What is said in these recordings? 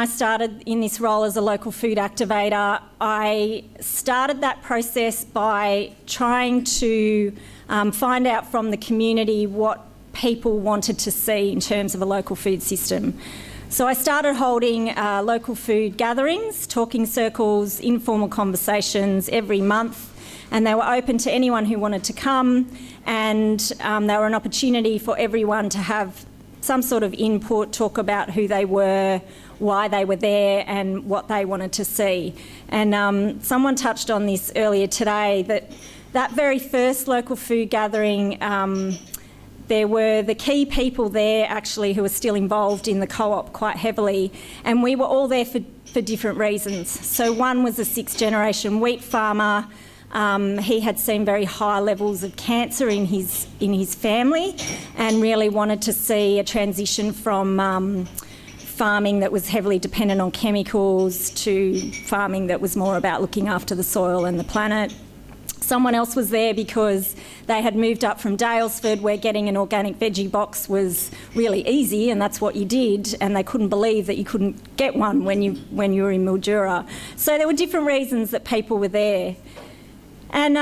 I started in this role as a local food activator, I started that process by trying to find out from the community what people wanted to see in terms of a local food system. So I started holding local food gatherings, talking circles, informal conversations every month, and they were open to anyone who wanted to come, and they were an opportunity for everyone to have some sort of input, talk about who they were, why they were there and what they wanted to see. And someone touched on this earlier today, that very first local food gathering, there were the key people there actually who were still involved in the co-op quite heavily, and we were all there for different reasons. So one was a sixth generation wheat farmer. He had seen very high levels of cancer in his family and really wanted to see a transition from farming that was heavily dependent on chemicals to farming that was more about looking after the soil and the planet. Someone else was there because they had moved up from Daylesford, where getting an organic veggie box was really easy and that's what you did, and they couldn't believe that you couldn't get one when you were in Mildura. So there were different reasons that people were there. And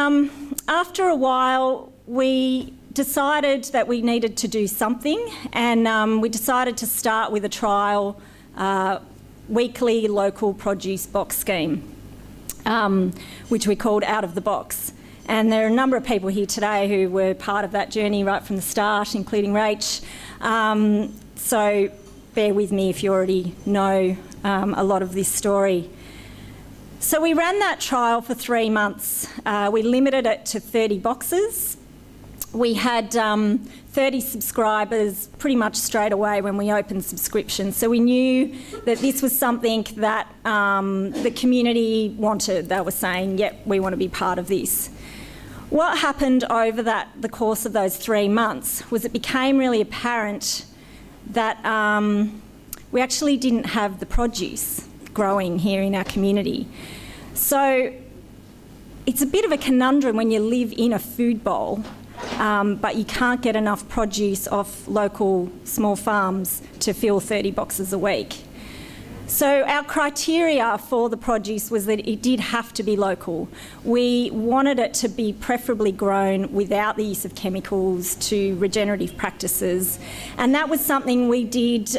after a while, we decided that we needed to do something, and we decided to start with a trial weekly local produce box scheme, which we called Out of the Box. And there are a number of people here today who were part of that journey right from the start, including Rach. So bear with me if you already know a lot of this story. So we ran that trial for 3 months. We limited it to 30 boxes. We had 30 subscribers pretty much straight away when we opened subscriptions. So we knew that this was something that the community wanted. They were saying, yep, we want to be part of this. What happened over the course of those 3 months was it became really apparent that we actually didn't have the produce growing here in our community. So it's a bit of a conundrum when you live in a food bowl, but you can't get enough produce off local small farms to fill 30 boxes a week. So our criteria for the produce was that it did have to be local. We wanted it to be preferably grown without the use of chemicals, to regenerative practices, and that was something we did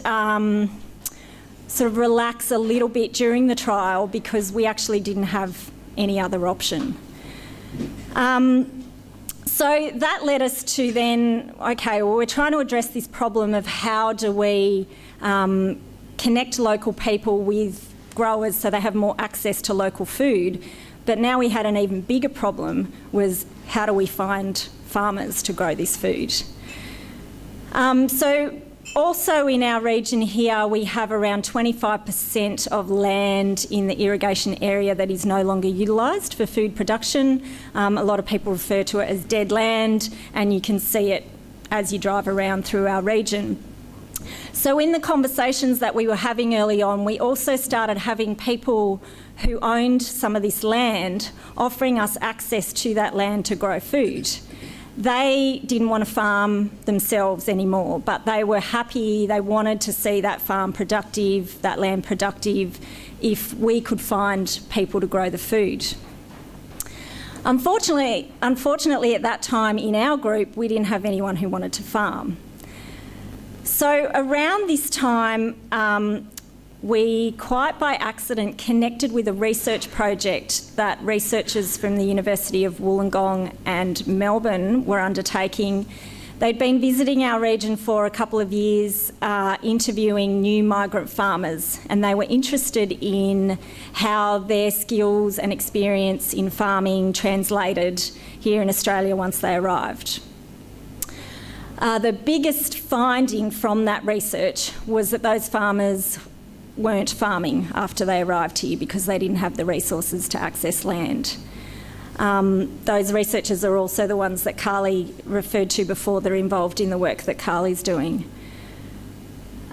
sort of relax a little bit during the trial because we actually didn't have any other option. So that led us to then, okay, well, we're trying to address this problem of how do we connect local people with growers so they have more access to local food. But now we had an even bigger problem, was how do we find farmers to grow this food? So also in our region here, we have around 25% of land in the irrigation area that is no longer utilised for food production. A lot of people refer to it as dead land, and you can see it as you drive around through our region. So in the conversations that we were having early on, we also started having people who owned some of this land offering us access to that land to grow food. They didn't want to farm themselves anymore, but they were happy, they wanted to see that farm productive, that land productive, if we could find people to grow the food. Unfortunately at that time in our group, we didn't have anyone who wanted to farm. So around this time, we quite by accident connected with a research project that researchers from the University of Wollongong and Melbourne were undertaking. They'd been visiting our region for a couple of years, interviewing new migrant farmers, and they were interested in how their skills and experience in farming translated here in Australia once they arrived. The biggest finding from that research was that those farmers weren't farming after they arrived here because they didn't have the resources to access land. Those researchers are also the ones that Carly referred to before. They're involved in the work that Carly's doing.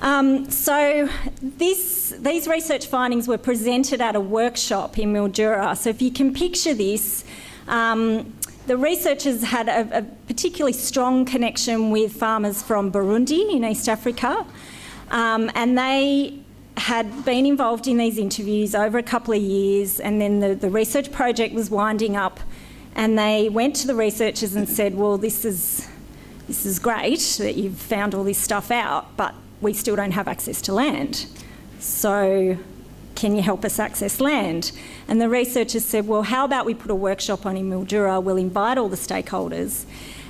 So these research findings were presented at a workshop in Mildura. So if you can picture this, the researchers had a particularly strong connection with farmers from Burundi in East Africa, and they had been involved in these interviews over a couple of years, and then the research project was winding up, and they went to the researchers and said, well, this is great that you've found all this stuff out, but we still don't have access to land. So can you help us access land? And the researchers said, well, how about we put a workshop on in Mildura, we'll invite all the stakeholders,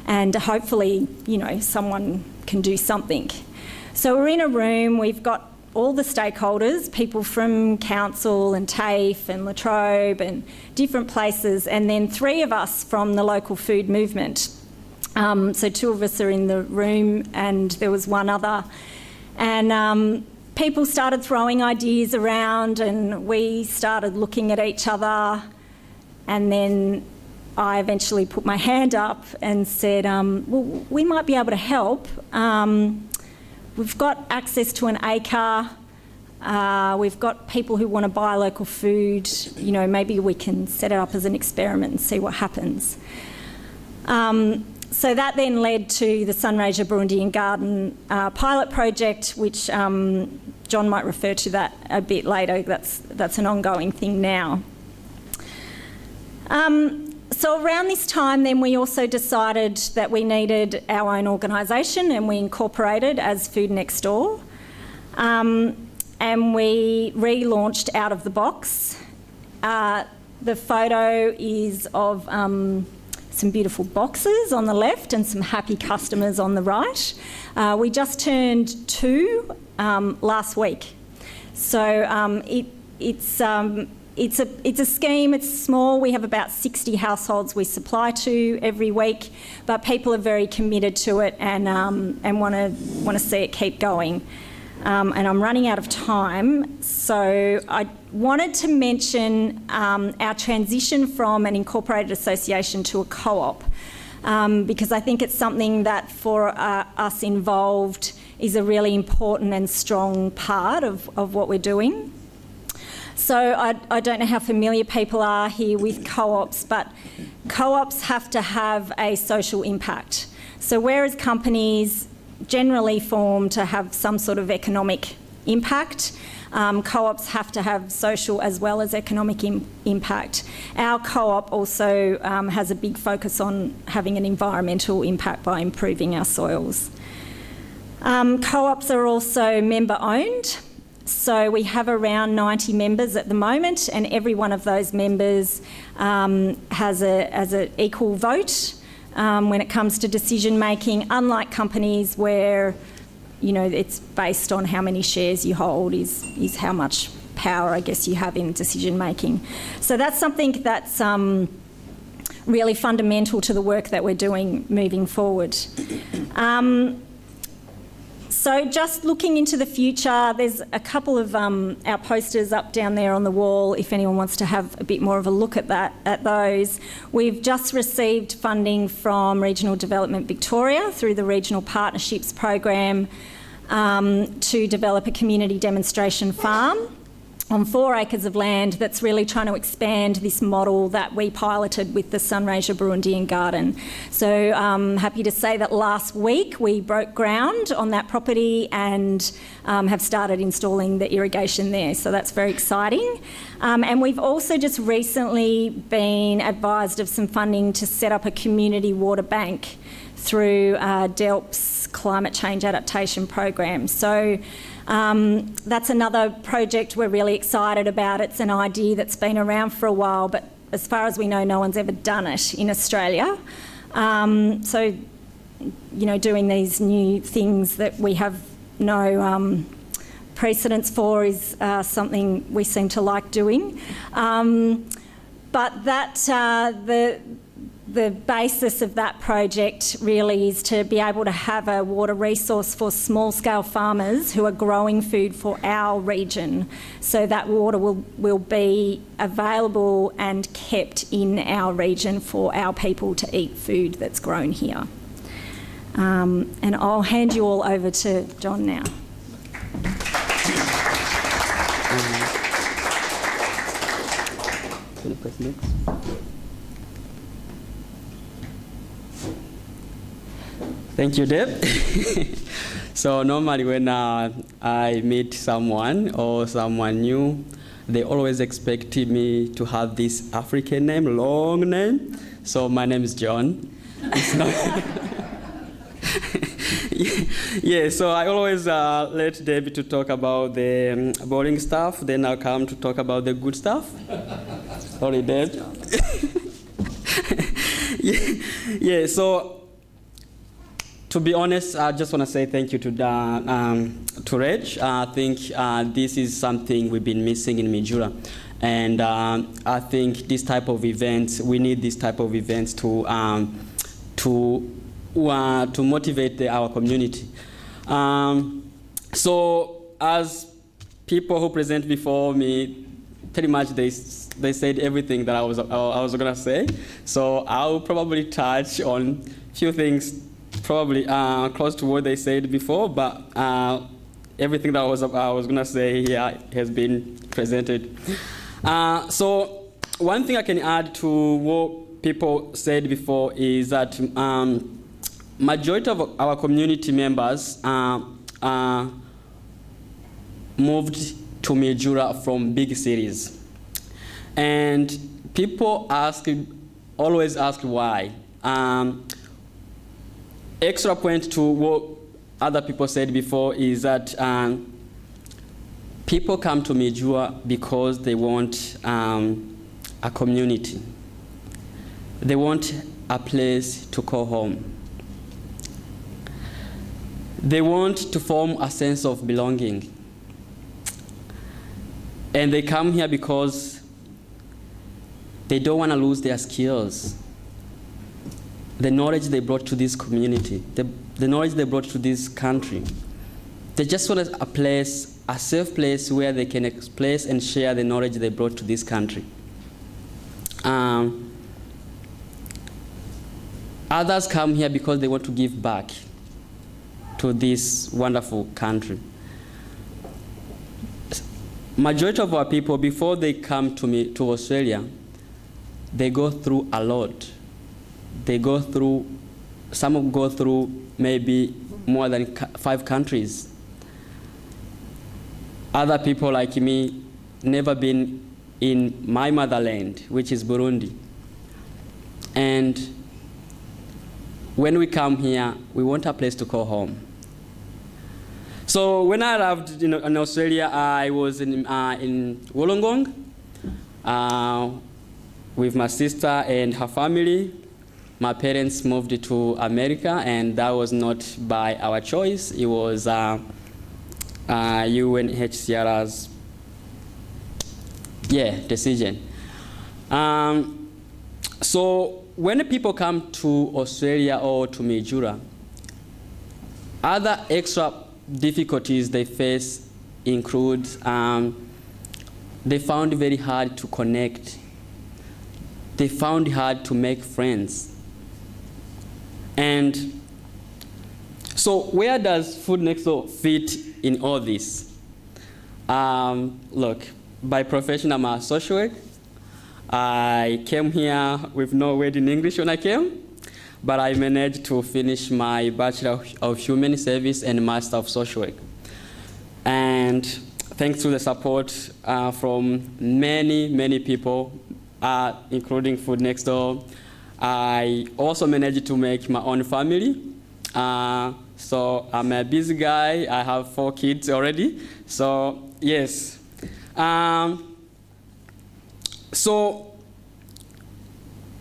and hopefully, you know, someone can do something. So we're in a room, we've got all the stakeholders, people from council and TAFE and La Trobe and different places, and then 3 of us from the local food movement. So 2 of us are in the room and there was 1 other. And people started throwing ideas around and we started looking at each other, and then I eventually put my hand up and said, well, we might be able to help. We've got access to an acre. We've got people who want to buy local food. You know, maybe we can set it up as an experiment and see what happens. So that then led to the Sunraysia Burundian Garden pilot project, which John might refer to that a bit later. That's an ongoing thing now. So around this time then we also decided that we needed our own organisation, and we incorporated as Food Next Door. And we relaunched Out of the Box. The photo is of some beautiful boxes on the left and some happy customers on the right. We just turned 2 last week. So it's a scheme, it's small. We have about 60 households we supply to every week, but people are very committed to it and want to see it keep going. And I'm running out of time, so I wanted to mention our transition from an incorporated association to a co-op, because I think it's something that for us involved is a really important and strong part of what we're doing. So I don't know how familiar people are here with co-ops, but co-ops have to have a social impact. So whereas companies generally form to have some sort of economic impact, co-ops have to have social as well as economic impact. Our co-op also has a big focus on having an environmental impact by improving our soils. Co-ops are also member-owned. So we have around 90 members at the moment, and every one of those members has an equal vote when it comes to decision making, unlike companies where, you know, it's based on how many shares you hold is how much power, I guess, you have in decision making. So that's something that's really fundamental to the work that we're doing moving forward. So just looking into the future, there's a couple of our posters up down there on the wall if anyone wants to have a bit more of a look at those. We've just received funding from Regional Development Victoria through the Regional Partnerships Program to develop a community demonstration farm on 4 acres of land that's really trying to expand this model that we piloted with the Sunraysia Burundian Garden. So I'm happy to say that last week we broke ground on that property and have started installing the irrigation there. So that's very exciting. And we've also just recently been advised of some funding to set up a community water bank through DELP's Climate Change Adaptation Program. So that's another project we're really excited about. It's an idea that's been around for a while, but as far as we know, no one's ever done it in Australia. So, you know, doing these new things that we have no precedence for is something we seem to like doing. But that the basis of that project really is to be able to have a water resource for small-scale farmers who are growing food for our region, so that water will be available and kept in our region for our people to eat food that's grown here. And I'll hand you all over to John now. Can you press next? Thank you, Deb. So normally when I meet someone or someone new, they always expect me to have this African name, long name. So my name is John. It's not yeah, so I always let Debbie to talk about the boring stuff, then I'll come to talk about the good stuff. Sorry, Deb. yeah, so to be honest, I just want to say thank you to Reg. I think this is something we've been missing in Mildura. And I think this type of events, we need this type of events to motivate our community. So as people who present before me, pretty much they said everything that I was gonna say. So I'll probably touch on a few things, probably close to what they said before, but everything that I was gonna say here has been presented. So one thing I can add to what people said before is that majority of our community members moved to Mildura from big cities. And people always ask why. Extra point to what other people said before is that people come to Mildura because they want a community. They want a place to call home. They want to form a sense of belonging. And they come here because they don't want to lose their skills, the knowledge they brought to this community, the knowledge they brought to this country. They just want a place, a safe place where they can express and share the knowledge they brought to this country. Others come here because they want to give back to this wonderful country. Majority of our people, before they come to Australia, they go through a lot. Some go through maybe more than 5 countries. Other people like me never been in my motherland, which is Burundi. And when we come here, we want a place to call home. So when I arrived in Australia, I was in Wollongong with my sister and her family. My parents moved to America, and that was not by our choice. It was UNHCR's decision. So when people come to Australia or to Mildura, other extra difficulties they face include they found it very hard to connect. They found it hard to make friends. And so where does Food Next Door fit in all this? Look, by profession, I'm a social worker. I came here with no word in English when I came, but I managed to finish my Bachelor of Human Service and Master of Social Work. And thanks to the support from many people, including Food Next Door, I also managed to make my own family. So I'm a busy guy. I have 4 kids already. So yes. So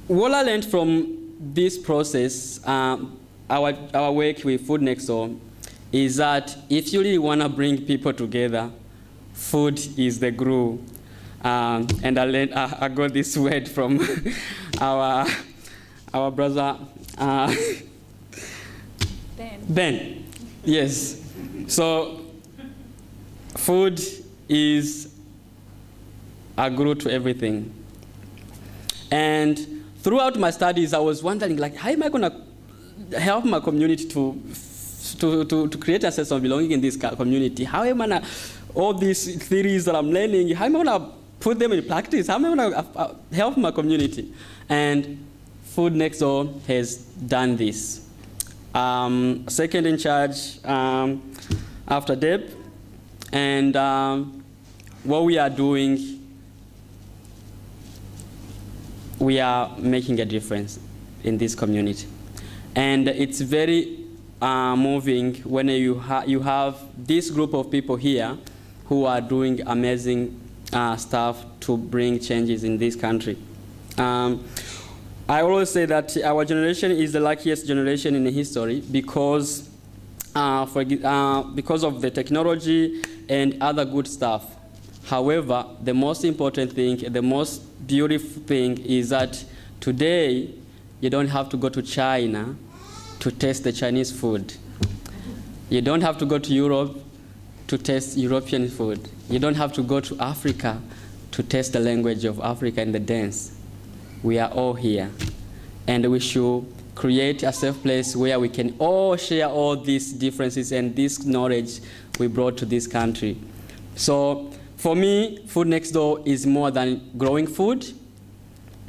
what I learned from this process, our work with Food Next Door, is that if you really want to bring people together, food is the glue. And I got this word from our brother Ben. Yes. So food is a glue to everything. And throughout my studies, I was wondering, like, how am I going to help my community to create a sense of belonging in this community? How am I going to, all these theories that I'm learning, how am I going to put them in practice? How am I going to help my community? And Food Next Door has done this. second in charge after Deb. And what we are doing, we are making a difference in this community. And it's very moving when you have this group of people here who are doing amazing stuff to bring changes in this country. I always say that our generation is the luckiest generation in history because of the technology and other good stuff. However, the most important thing, the most beautiful thing is that today you don't have to go to China to taste the Chinese food. You don't have to go to Europe to taste European food. You don't have to go to Africa to taste the language of Africa and the dance. We are all here. And we should create a safe place where we can all share all these differences and this knowledge we brought to this country. So for me, Food Next Door is more than growing food.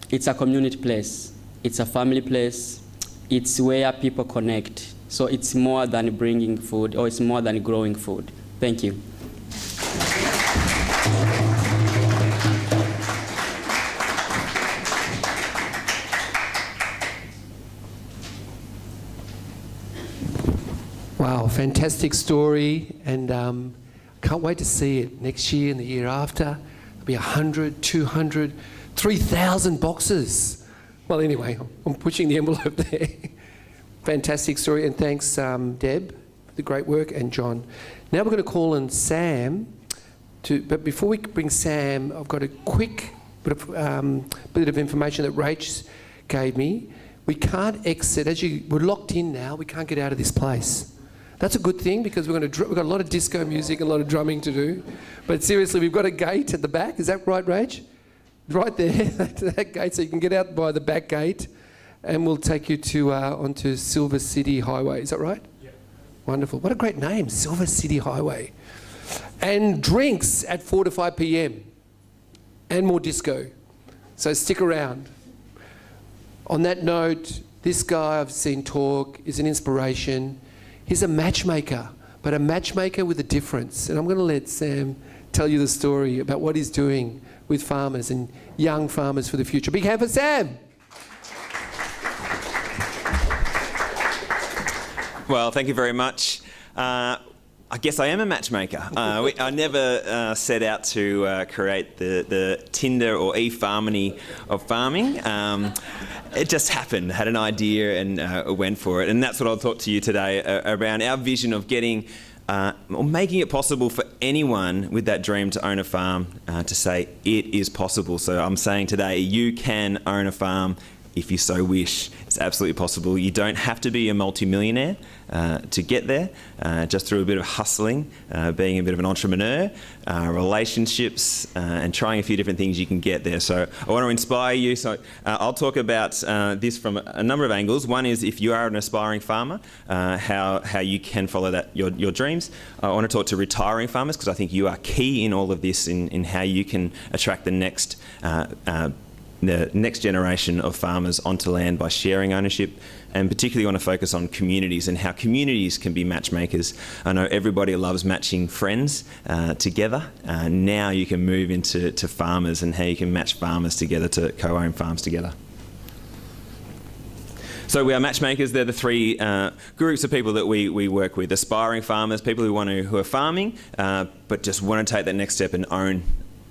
It's a community place. It's a family place. It's where people connect. So it's more than bringing food, or it's more than growing food. Thank you. Wow, fantastic story, and can't wait to see it next year and the year after. There'll be 100, 200, 3,000 boxes. Well, anyway, I'm pushing the envelope there. Fantastic story, and thanks, Deb, for the great work, and John. Now we're going to call in Sam. But before we bring Sam, I've got a quick bit of information that Rach gave me. We can't exit. We're locked in now. We can't get out of this place. That's a good thing because we've got a lot of disco music and a lot of drumming to do. But seriously, we've got a gate at the back. Is that right, Rach? Right there, that gate, so you can get out by the back gate, and we'll take you to onto Silver City Highway. Is that right? Yeah. Wonderful. What a great name, Silver City Highway. And drinks at 4 to 5 p.m. and more disco. So stick around. On that note, this guy I've seen talk is an inspiration. He's a matchmaker, but a matchmaker with a difference. And I'm going to let Sam tell you the story about what he's doing with farmers and young farmers for the future. Big hand for Sam. Well, thank you very much. I guess I am a matchmaker. I never set out to create the Tinder or e-farmony of farming. It just happened, had an idea and went for it. And that's what I'll talk to you today around our vision of getting or making it possible for anyone with that dream to own a farm to say it is possible. So I'm saying today you can own a farm if you so wish. It's absolutely possible. You don't have to be a multi-millionaire to get there, just through a bit of hustling, being a bit of an entrepreneur, relationships, and trying a few different things, you can get there. So I want to inspire you. So I'll talk about this from a number of angles. One is if you are an aspiring farmer, how you can follow that your dreams. I want to talk to retiring farmers because I think you are key in all of this in how you can attract the next generation of farmers onto land by sharing ownership, and particularly want to focus on communities and how communities can be matchmakers. I know everybody loves matching friends together. Now you can move into farmers and how you can match farmers together to co-own farms together. So we are matchmakers. They're the three groups of people that we work with: aspiring farmers, people who are farming but just want to take that next step and own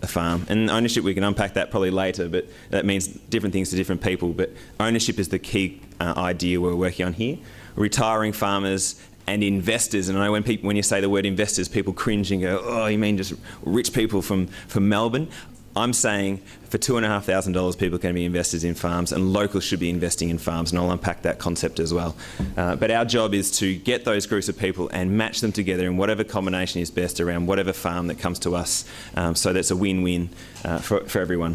a farm. And ownership, we can unpack that probably later, but that means different things to different people. But ownership is the key idea we're working on here. Retiring farmers and investors. And I know when you say the word investors, people cringe and go, "Oh, you mean just rich people from Melbourne?" I'm saying for $2,500 people can be investors in farms, and locals should be investing in farms, and I'll unpack that concept as well. But our job is to get those groups of people and match them together in whatever combination is best around whatever farm that comes to us, so that's a win-win for everyone.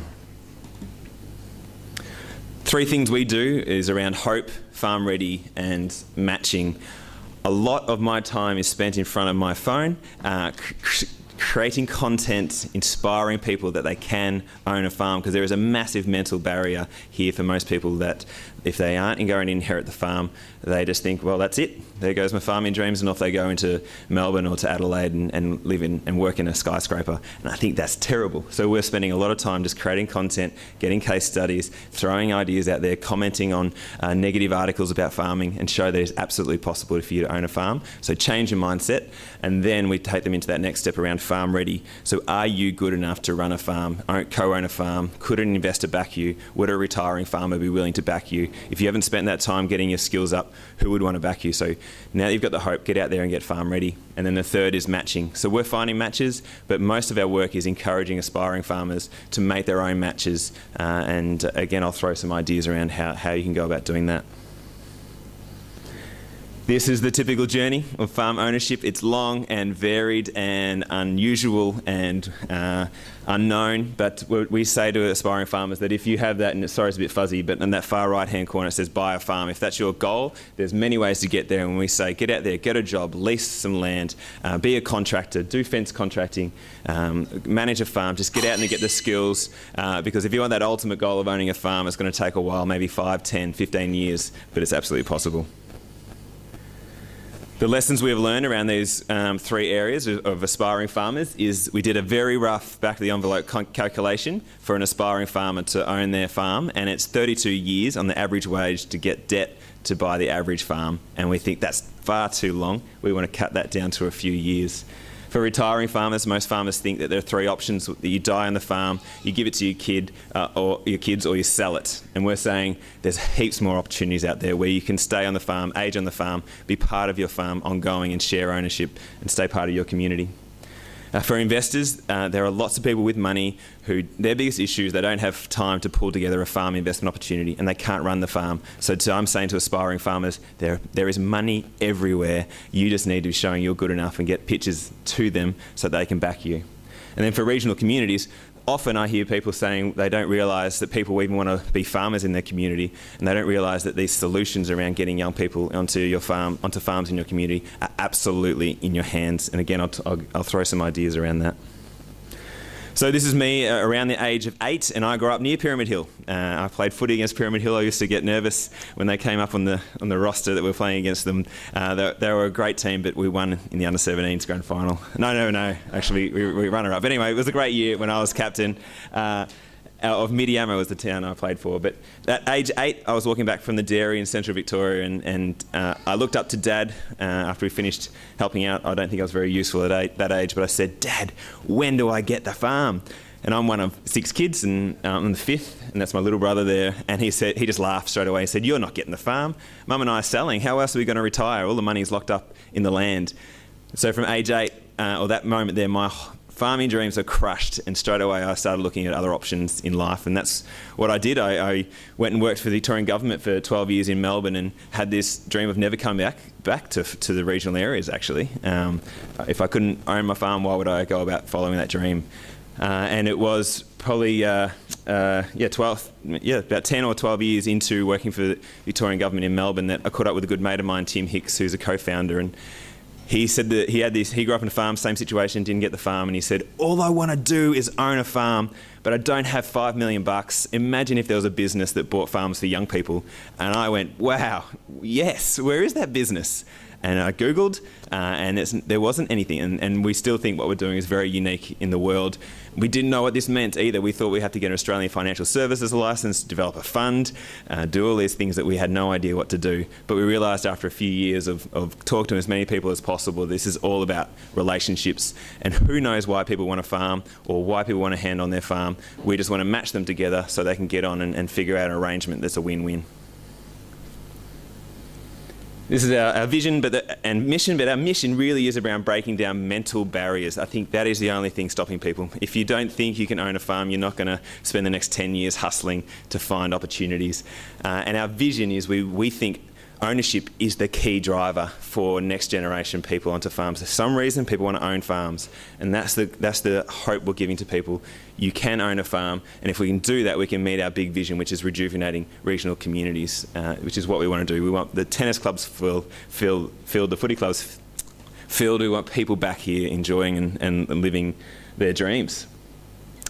Three things we do is around hope, farm ready, and matching. A lot of my time is spent in front of my phone, creating content, inspiring people that they can own a farm, because there is a massive mental barrier here for most people that if they aren't going to inherit the farm, they just think, well, that's it. There goes my farming dreams, and off they go into Melbourne or to Adelaide and live in and work in a skyscraper. And I think that's terrible. So we're spending a lot of time just creating content, getting case studies, throwing ideas out there, commenting on negative articles about farming, and show that it's absolutely possible for you to own a farm. So change your mindset, and then we take them into that next step around farm ready. So are you good enough to run a farm, co-own a farm? Could an investor back you? Would a retiring farmer be willing to back you? If you haven't spent that time getting your skills up, who would want to back you? So now that you've got the hope, get out there and get farm ready. And then the third is matching. So we're finding matches, but most of our work is encouraging aspiring farmers to make their own matches. And again, I'll throw some ideas around how you can go about doing that. This is the typical journey of farm ownership. It's long and varied and unusual and unknown, but we say to aspiring farmers that if you have that, and sorry it's a bit fuzzy, but in that far right hand corner it says buy a farm. If that's your goal, there's many ways to get there, and we say get out there, get a job, lease some land, be a contractor, do fence contracting, manage a farm, just get out and get the skills, because if you want that ultimate goal of owning a farm, it's going to take a while, maybe 5, 10, 15 years, but it's absolutely possible. The lessons we have learned around these 3 areas of aspiring farmers is we did a very rough back-of-the-envelope calculation for an aspiring farmer to own their farm, and it's 32 years on the average wage to get debt to buy the average farm, and we think that's far too long. We want to cut that down to a few years. For retiring farmers, most farmers think that there are 3 options: that you die on the farm, you give it to your kid or your kids, or you sell it. And we're saying there's heaps more opportunities out there where you can stay on the farm, age on the farm, be part of your farm ongoing and share ownership and stay part of your community. For investors, there are lots of people with money who their biggest issue is they don't have time to pull together a farm investment opportunity, and they can't run the farm. So I'm saying to aspiring farmers, there is money everywhere. You just need to be showing you're good enough and get pitches to them so they can back you. And then for regional communities, often I hear people saying they don't realise that people even want to be farmers in their community, and they don't realise that these solutions around getting young people onto your farm, onto farms in your community, are absolutely in your hands. And again, I'll throw some ideas around that. So this is me around the age of 8, and I grew up near Pyramid Hill. I played footy against Pyramid Hill. I used to get nervous when they came up on the roster that we were playing against them. They were a great team, but we won in the under-17s grand final. No. Actually, we runner-up. But anyway, it was a great year when I was captain. Of Midiama was the town I played for. But at age 8, I was walking back from the dairy in central Victoria, and I looked up to Dad after we finished helping out. I don't think I was very useful at that age, but I said, Dad, when do I get the farm? And I'm one of 6 kids, and I'm the 5th, and that's my little brother there. And he just laughed straight away and said, you're not getting the farm. Mum and I are selling. How else are we going to retire? All the money's locked up in the land. So from age 8, or that moment there, my farming dreams are crushed, and straight away I started looking at other options in life, and that's what I did. I went and worked for the Victorian government for 12 years in Melbourne, and had this dream of never coming back to the regional areas, actually. If I couldn't own my farm, why would I go about following that dream? And it was probably about 10 or 12 years into working for the Victorian government in Melbourne that I caught up with a good mate of mine, Tim Hicks, who's a co-founder, and he said that he grew up in a farm, same situation, didn't get the farm, and he said, all I want to do is own a farm, but I don't have $5 million. Imagine if there was a business that bought farms for young people. And I went, wow, yes, where is that business? And I Googled, and there wasn't anything. And we still think what we're doing is very unique in the world. We didn't know what this meant either. We thought we had to get an Australian financial services licence, develop a fund, do all these things that we had no idea what to do. But we realised after a few years of talking to as many people as possible, this is all about relationships. And who knows why people want to farm or why people want to hand on their farm. We just want to match them together so they can get on and figure out an arrangement that's a win-win. This is our vision and mission, but our mission really is around breaking down mental barriers. I think that is the only thing stopping people. If you don't think you can own a farm, you're not going to spend the next 10 years hustling to find opportunities. And our vision is we think ownership is the key driver for next generation people onto farms. For some reason, people want to own farms, and that's the hope we're giving to people. You can own a farm, and if we can do that, we can meet our big vision, which is rejuvenating regional communities, which is what we want to do. We want the tennis clubs filled, the footy clubs filled. We want people back here enjoying and living their dreams.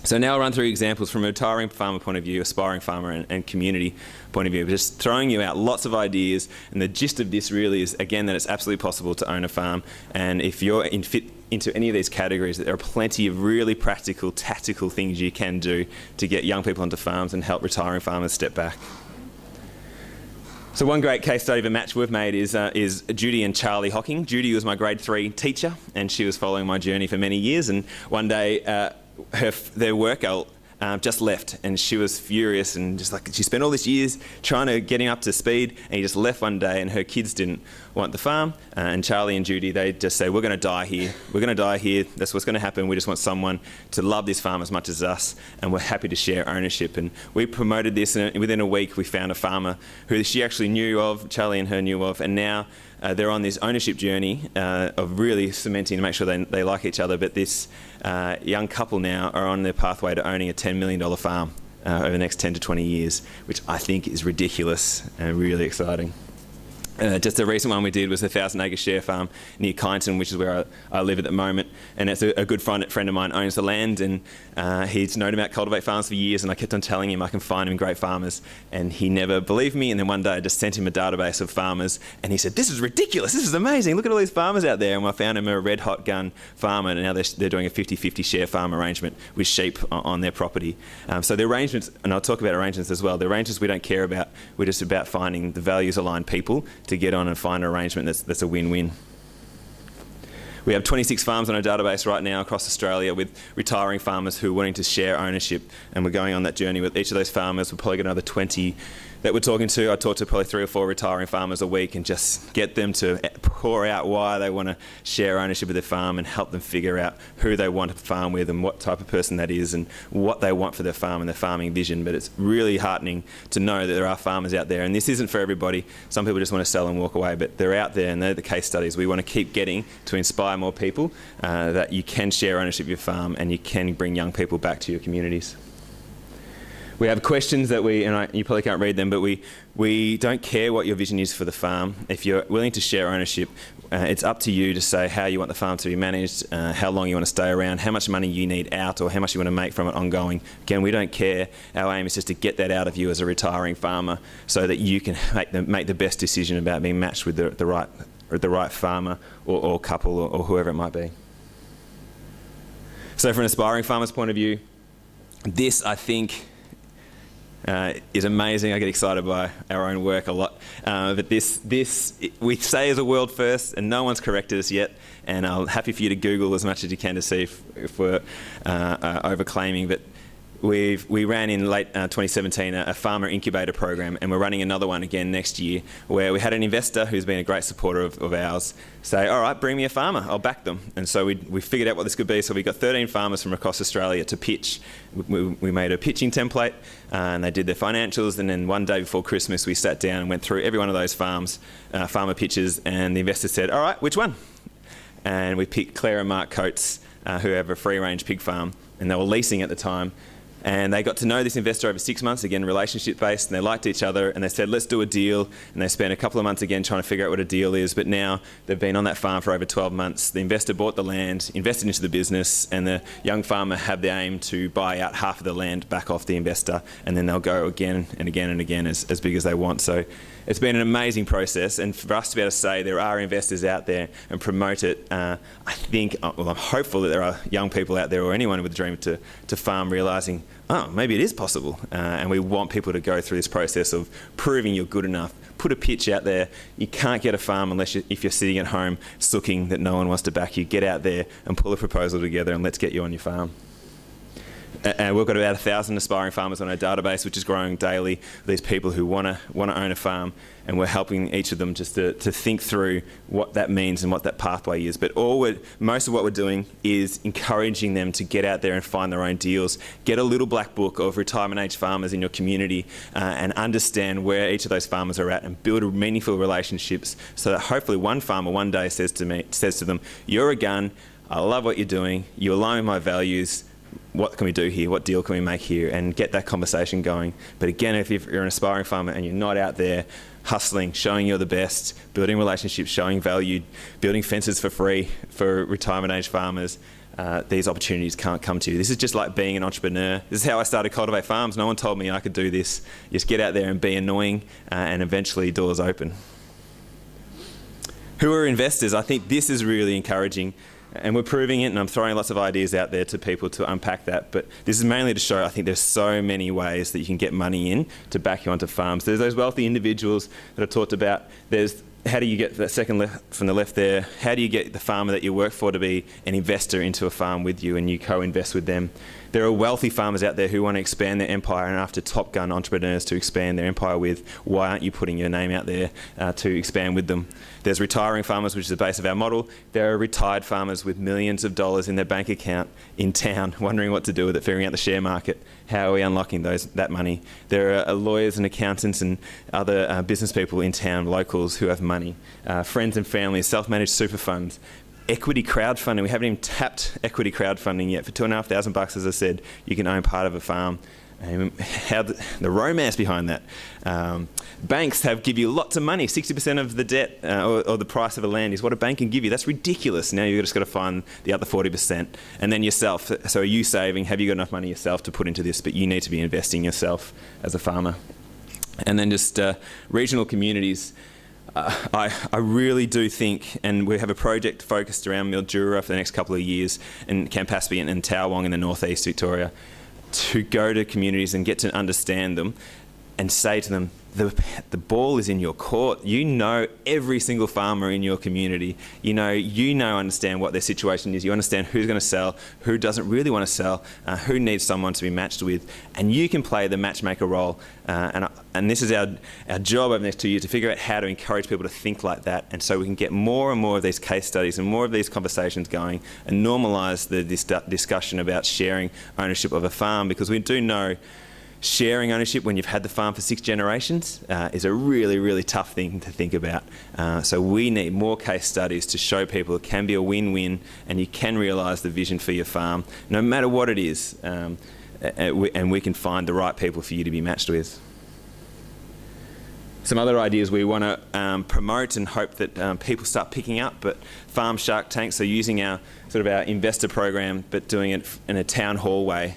So now I'll run through examples from a retiring farmer point of view, aspiring farmer and community point of view, just throwing you out lots of ideas. And the gist of this really is, again, that it's absolutely possible to own a farm. And if you're fit into any of these categories, there are plenty of really practical, tactical things you can do to get young people onto farms and help retiring farmers step back. So one great case study of a match we've made is Judy and Charlie Hocking. Judy was my grade 3 teacher, and she was following my journey for many years. And one day, their work girl just left, and she was furious, and just like, she spent all these years trying to get him up to speed, and he just left one day, and her kids didn't want the farm. And Charlie and Judy, they just say, we're going to die here. We're going to die here. That's what's going to happen. We just want someone to love this farm as much as us, and we're happy to share ownership. And we promoted this, and within a week we found a farmer who she actually knew of, Charlie and her knew of, and now they're on this ownership journey of really cementing to make sure they like each other. But this young couple now are on their pathway to owning a $10 million farm over the next 10 to 20 years, which I think is ridiculous and really exciting. Just a recent one we did was a 1,000-acre share farm near Kyneton, which is where I live at the moment. And it's a good friend of mine owns the land, and he's known about Cultivate Farms for years, and I kept on telling him I can find him great farmers, and he never believed me. And then one day I just sent him a database of farmers, and he said, this is ridiculous, this is amazing, look at all these farmers out there. And I found him a red hot gun farmer, and now they're doing a 50-50 share farm arrangement with sheep on their property. So the arrangements, and I'll talk about arrangements as well, the arrangements we don't care about, we're just about finding the values aligned people to get on and find an arrangement that's a win-win. We have 26 farms on our database right now across Australia with retiring farmers who are wanting to share ownership, and we're going on that journey with each of those farmers. We'll probably get another 20 that we're talking to. I talk to probably 3 or 4 retiring farmers a week and just get them to pour out why they want to share ownership of their farm and help them figure out who they want to farm with and what type of person that is and what they want for their farm and their farming vision. But it's really heartening to know that there are farmers out there, and this isn't for everybody. Some people just want to sell and walk away, but they're out there, and they're the case studies. We want to keep getting to inspire more people that you can share ownership of your farm and you can bring young people back to your communities. We have questions that you probably can't read them, but we don't care what your vision is for the farm. If you're willing to share ownership, it's up to you to say how you want the farm to be managed, how long you want to stay around, how much money you need out, or how much you want to make from it ongoing. Again, we don't care. Our aim is just to get that out of you as a retiring farmer so that you can make the best decision about being matched with the right farmer or couple or whoever it might be. So from an aspiring farmer's point of view, this, I think, is amazing. I get excited by our own work a lot. But this we say is a world first, and no one's corrected us yet. And I'm happy for you to Google as much as you can to see if we're overclaiming. But we ran in late 2017 a farmer incubator program, and we're running another one again next year, where we had an investor who's been a great supporter of ours say, all right, bring me a farmer, I'll back them. And so we figured out what this could be. So we got 13 farmers from across Australia to pitch. We made a pitching template, and they did their financials, and then one day before Christmas we sat down and went through every one of those farmer pitches, and the investor said, all right, which one? And we picked Claire and Mark Coates, who have a free-range pig farm, and they were leasing at the time. And they got to know this investor over 6 months, again, relationship-based, and they liked each other, and they said, let's do a deal. And they spent a couple of months again trying to figure out what a deal is, but now they've been on that farm for over 12 months. The investor bought the land, invested into the business, and the young farmer had the aim to buy out half of the land back off the investor, and then they'll go again and again and again as big as they want. So it's been an amazing process, and for us to be able to say there are investors out there and promote it, I think, well, I'm hopeful that there are young people out there or anyone with a dream to farm realising, oh, maybe it is possible. And we want people to go through this process of proving you're good enough. Put a pitch out there. You can't get a farm if you're sitting at home sooking that no one wants to back you. Get out there and pull a proposal together, and let's get you on your farm. And we've got about 1,000 aspiring farmers on our database, which is growing daily. These people who want to own a farm, and we're helping each of them just to think through what that means and what that pathway is. But most of what we're doing is encouraging them to get out there and find their own deals. Get a little black book of retirement age farmers in your community and understand where each of those farmers are at, and build meaningful relationships so that hopefully one farmer one day says to them, "You're a gun. I love what you're doing. You align with my values. what can we do here? What deal can we make here? And get that conversation going. But again, if you're an aspiring farmer and you're not out there hustling, showing you're the best, building relationships, showing value, building fences for free for retirement age farmers, these opportunities can't come to you. This is just like being an entrepreneur. This is how I started Cultivate Farms. No one told me I could do this. Just get out there and be annoying, and eventually doors open. Who are investors? I think this is really encouraging, and we're proving it, and I'm throwing lots of ideas out there to people to unpack that. But this is mainly to show I think there's so many ways that you can get money in to back you onto farms. There's those wealthy individuals that I talked about. There's how do you get that second left from the left there? How do you get the farmer that you work for to be an investor into a farm with you, and you co-invest with them? There are wealthy farmers out there who want to expand their empire and after Top Gun entrepreneurs to expand their empire with. Why aren't you putting your name out there to expand with them? There's retiring farmers, which is the base of our model. There are retired farmers with millions of dollars in their bank account in town, wondering what to do with it, figuring out the share market. How are we unlocking that money? There are lawyers and accountants and other business people in town, locals who have money. Friends and families, self-managed super funds. Equity crowdfunding. We haven't even tapped equity crowdfunding yet. For $2,500, as I said, you can own part of a farm. How the romance behind that. Banks give you lots of money. 60% of the debt or the price of a land is what a bank can give you. That's ridiculous. Now you've just got to find the other 40%. And then yourself. So are you saving? Have you got enough money yourself to put into this? But you need to be investing yourself as a farmer. And then just regional communities. I really do think, and we have a project focused around Mildura for the next couple of years, in Campaspe and Towong in the northeast Victoria, to go to communities and get to understand them and say to them, the ball is in your court. You know every single farmer in your community. You know, understand what their situation is. You understand who's going to sell, who doesn't really want to sell, who needs someone to be matched with, and you can play the matchmaker role. And this is our job over the next 2 years, to figure out how to encourage people to think like that, and so we can get more and more of these case studies and more of these conversations going, and normalise the discussion about sharing ownership of a farm, because we do know sharing ownership when you've had the farm for 6 generations is a really, really tough thing to think about. So we need more case studies to show people it can be a win-win, and you can realise the vision for your farm, no matter what it is, and we can find the right people for you to be matched with. Some other ideas we want to promote and hope that people start picking up, but Farm Shark Tank, so using our investor program, but doing it in a town hall way,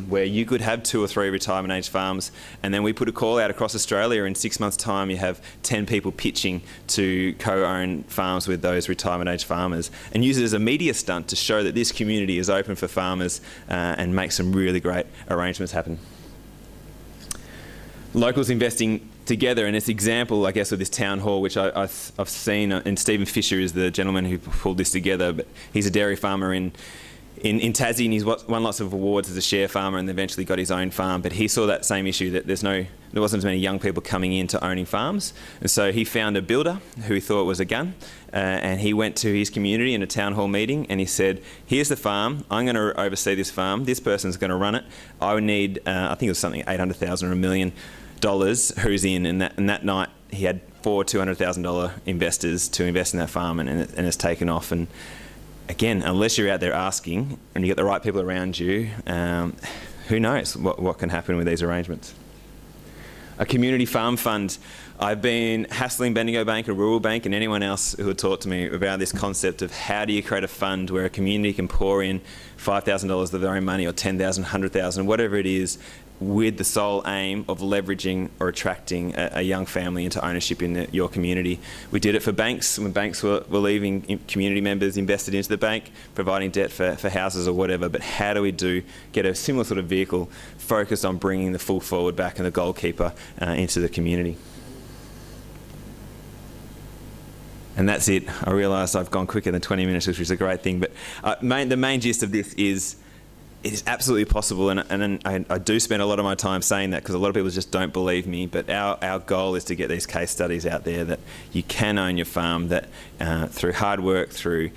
where you could have 2 or 3 retirement age farms, and then we put a call out across Australia. In 6 months' time, you have 10 people pitching to co-own farms with those retirement age farmers, and use it as a media stunt to show that this community is open for farmers, and make some really great arrangements happen. Locals investing together, and it's example, I guess, of this town hall, which I've seen, and Stephen Fisher is the gentleman who pulled this together, but he's a dairy farmer in Tassie, and he's won lots of awards as a share farmer, and eventually got his own farm. But he saw that same issue, that there wasn't as many young people coming into owning farms, and so he found a builder who he thought was a gun, and he went to his community in a town hall meeting, and he said, here's the farm, I'm going to oversee this farm, this person's going to run it, I would need, I think it was something $800,000 or $1 million who's in, and that night he had 4 $200,000 investors to invest in that farm, and it's taken off. And again, unless you're out there asking and you get the right people around you, who knows what can happen with these arrangements. A community farm fund. I've been hassling Bendigo Bank and Rural Bank and anyone else who had talked to me about this concept of how do you create a fund where a community can pour in $5,000 of their own money, or $10,000, $100,000, whatever it is, with the sole aim of leveraging or attracting a young family into ownership in your community. We did it for banks, when banks were leaving community members invested into the bank, providing debt for houses or whatever. But how do we get a similar sort of vehicle focused on bringing the full forward back and the goalkeeper into the community? And that's it. I realised I've gone quicker than 20 minutes, which is a great thing. But the main gist of this is, it is absolutely possible, and I do spend a lot of my time saying that because a lot of people just don't believe me, but our goal is to get these case studies out there that you can own your farm, that through hard work, through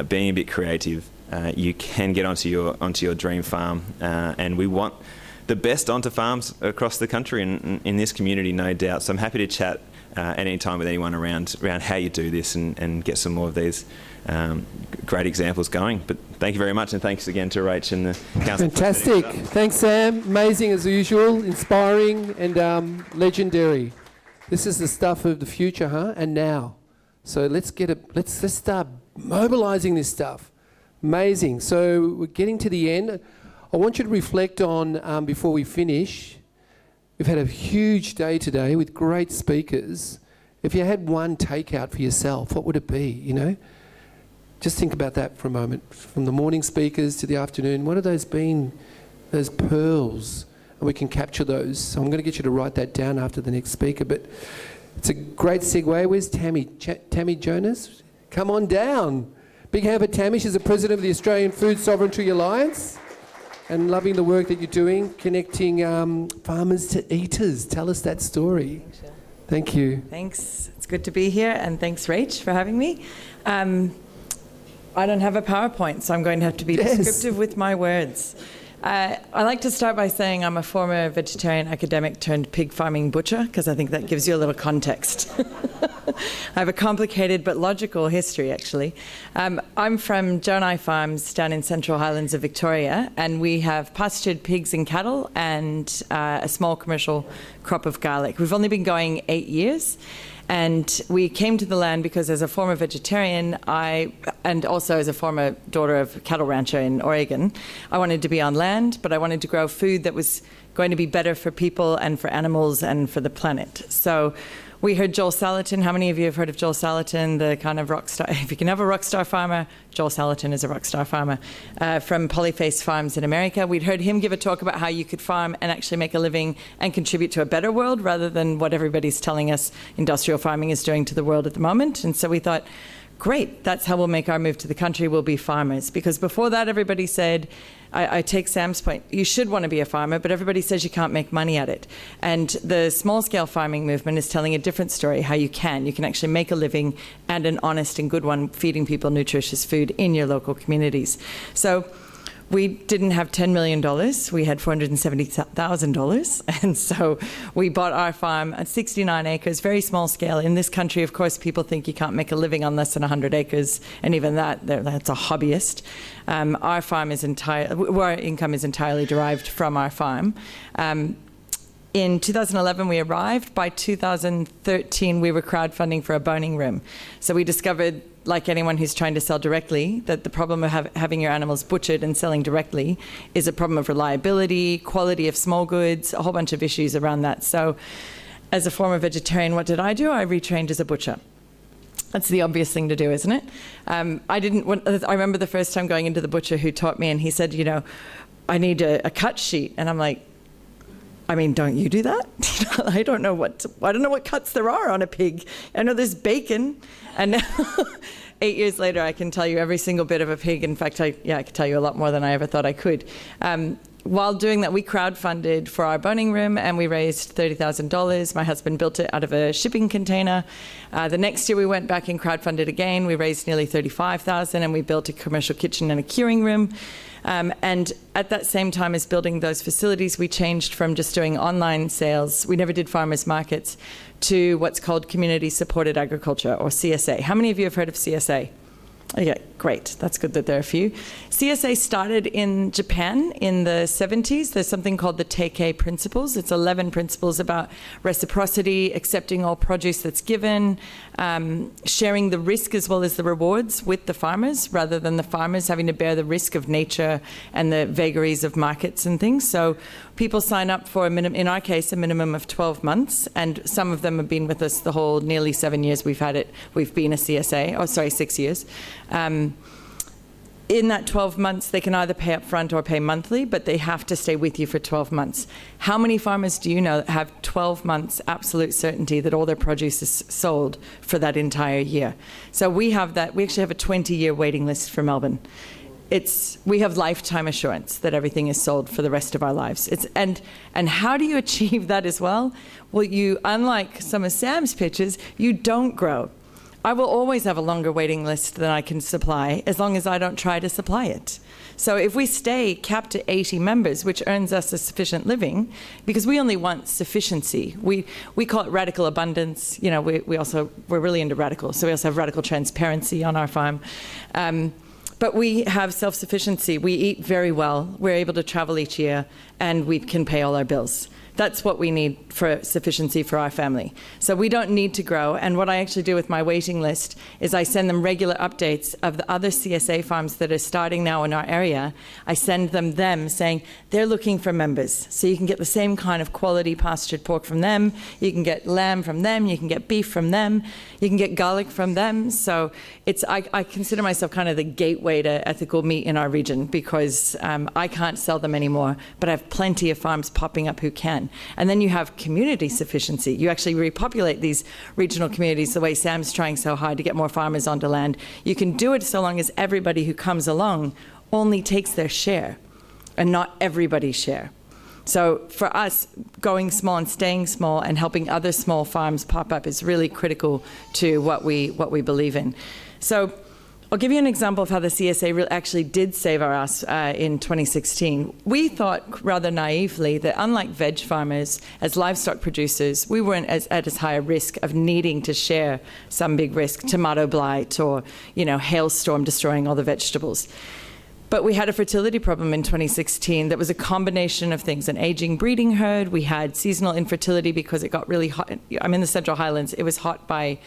being a bit creative, you can get onto your dream farm, and we want the best onto farms across the country and in this community, no doubt. So I'm happy to chat at any time with anyone around how you do this and get some more of these great examples going. But thank you very much, and thanks again to Rach and the council. Fantastic. Thanks, Sam. Amazing as usual, inspiring and legendary. This is the stuff of the future, huh? And now. So let's start mobilising this stuff. Amazing. So we're getting to the end. I want you to reflect on, before we finish, we've had a huge day today with great speakers. If you had one takeout for yourself, what would it be, you know? Just think about that for a moment. From the morning speakers to the afternoon, what have those been, those pearls? And we can capture those. So I'm going to get you to write that down after the next speaker. But it's a great segue. Where's Tammy? Tammy Jonas? Come on down. Big hand for Tammy. She's the president of the Australian Food Sovereignty Alliance and loving the work that you're doing, connecting farmers to eaters. Tell us that story. Thank you. Thanks. It's good to be here, and thanks, Rach, for having me. I don't have a PowerPoint, so I'm going to have to be descriptive with my words. I like to start by saying I'm a former vegetarian academic turned pig farming butcher, because I think that gives you a little context. I have a complicated but logical history, actually. I'm from Jonah Farms down in Central Highlands of Victoria, and we have pastured pigs and cattle and a small commercial crop of garlic. We've only been going 8 years. And we came to the land because as a former vegetarian, and also as a former daughter of a cattle rancher in Oregon, I wanted to be on land, but I wanted to grow food that was going to be better for people and for animals and for the planet. So we heard Joel Salatin. How many of you have heard of Joel Salatin, the kind of rock star? If you can have a rock star farmer, Joel Salatin is a rock star farmer from Polyface Farms in America. We'd heard him give a talk about how you could farm and actually make a living and contribute to a better world rather than what everybody's telling us industrial farming is doing to the world at the moment. And so we thought, great, that's how we'll make our move to the country, we'll be farmers. Because before that, everybody said, I take Sam's point, you should want to be a farmer, but everybody says you can't make money at it. And the small-scale farming movement is telling a different story, how you can. You can actually make a living, and an honest and good one, feeding people nutritious food in your local communities. So we didn't have $10 million, we had $470,000. And so we bought our farm at 69 acres, very small scale. In this country, of course, people think you can't make a living on less than 100 acres. And even that's a hobbyist. Our farm is our income is entirely derived from our farm. In 2011, we arrived. By 2013, we were crowdfunding for a boning room. So we discovered, like anyone who's trying to sell directly, that the problem of having your animals butchered and selling directly is a problem of reliability, quality of small goods, a whole bunch of issues around that. So as a former vegetarian, what did? I retrained as a butcher. That's the obvious thing to do, isn't it? I remember the first time going into the butcher who taught me, and he said, you know, I need a cut sheet. And I'm like, I mean, don't you do that? I don't know what cuts there are on a pig. I know there's bacon, and now 8 years later, I can tell you every single bit of a pig. In fact, I could tell you a lot more than I ever thought I could. While doing that, we crowdfunded for our boning room, and we raised $30,000. My husband built it out of a shipping container. The next year, we went back and crowdfunded again. We raised nearly $35,000, and we built a commercial kitchen and a curing room. And at that same time as building those facilities, we changed from just doing online sales, we never did farmers markets, to what's called community supported agriculture, or CSA. How many of you have heard of CSA? Okay, great. That's good that there are a few. CSA started in Japan in the 70s. There's something called the Takeouts principles. It's 11 principles about reciprocity, accepting all produce that's given, sharing the risk as well as the rewards with the farmers, rather than the farmers having to bear the risk of nature and the vagaries of markets and things. So people sign up for, in our case, a minimum of 12 months, and some of them have been with us the whole nearly 7 years we've had it. We've been a CSA, 6 years. In that 12 months, they can either pay up front or pay monthly, but they have to stay with you for 12 months. How many farmers do you know that have 12 months absolute certainty that all their produce is sold for that entire year? So we have that. We actually have a 20-year waiting list for Melbourne. We have lifetime assurance that everything is sold for the rest of our lives. And how do you achieve that as well? Well, unlike some of Sam's pitches, you don't grow. I will always have a longer waiting list than I can supply as long as I don't try to supply it. So if we stay capped to 80 members, which earns us a sufficient living, because we only want sufficiency. We call it radical abundance. You know, we're really into radical. So we also have radical transparency on our farm. But we have self-sufficiency. We eat very well. We're able to travel each year, and we can pay all our bills. That's what we need for sufficiency for our family. So we don't need to grow. And what I actually do with my waiting list is I send them regular updates of the other CSA farms that are starting now in our area. I send them saying they're looking for members. So you can get the same kind of quality pastured pork from them. You can get lamb from them. You can get beef from them. You can get garlic from them. So I consider myself kind of the gateway to ethical meat in our region, because I can't sell them anymore, but I have plenty of farms popping up who can. And then you have community sufficiency. You actually repopulate these regional communities the way Sam's trying so hard to get more farmers onto land. You can do it so long as everybody who comes along only takes their share and not everybody's share. So for us, going small and staying small and helping other small farms pop up is really critical to what we believe in. So I'll give you an example of how the CSA actually did save our ass in 2016. We thought rather naively that unlike veg farmers, as livestock producers, we weren't at as high a risk of needing to share some big risk, tomato blight or, you know, hailstorm destroying all the vegetables. But we had a fertility problem in 2016 that was a combination of things: an aging breeding herd. We had seasonal infertility because it got really hot. I'm in the Central Highlands. It was hot by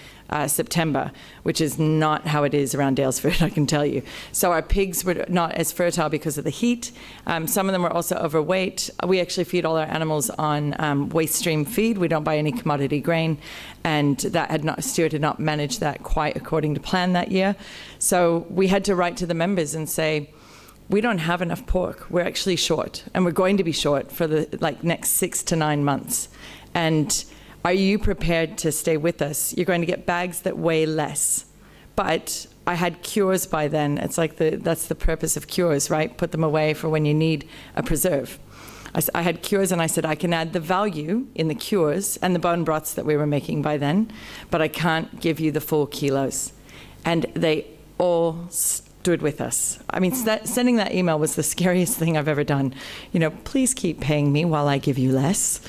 September, which is not how it is around Daylesford, I can tell you. So our pigs were not as fertile because of the heat. Some of them were also overweight. We actually feed all our animals on waste stream feed. We don't buy any commodity grain. And Stuart had not managed that quite according to plan that year. So we had to write to the members and say, we don't have enough pork. We're actually short, and we're going to be short for the next 6 to 9 months. And are you prepared to stay with us? You're going to get bags that weigh less. But I had cures by then. It's like that's the purpose of cures, right? Put them away for when you need a preserve. I had cures, and I said I can add the value in the cures and the bone broths that we were making by then, but I can't give you the full kilos. And they all stood with us. I mean, sending that email was the scariest thing I've ever done. You know, please keep paying me while I give you less.